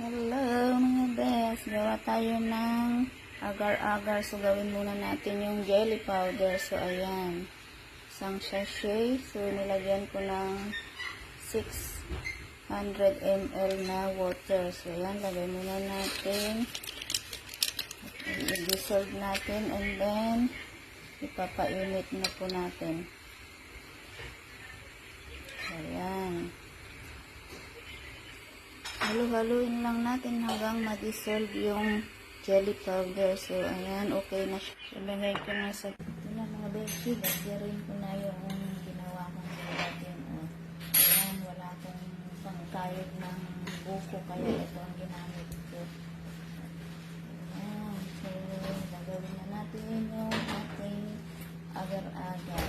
Hello mga best, gawa tayo ng agar-agar. So gawin muna natin yung jelly powder. So ayan, isang sachet. So nilagyan ko ng 600 ml na water. So ayan, lagay muna natin. I-dissolve natin and then ipapainit na po natin. So ayan, halu-haluin lang natin hanggang ma-dissolve yung jelly powder. So, ayan, okay na siya. Ilagay ko na sa, ito na mga beshi, lagyan ko na yung ginawa kong nilagyan. Ayan, wala akong pangkayod ng buko, kaya ito ang ginamit ko. Ayan, so, gagawin na natin yung ating agar-agar.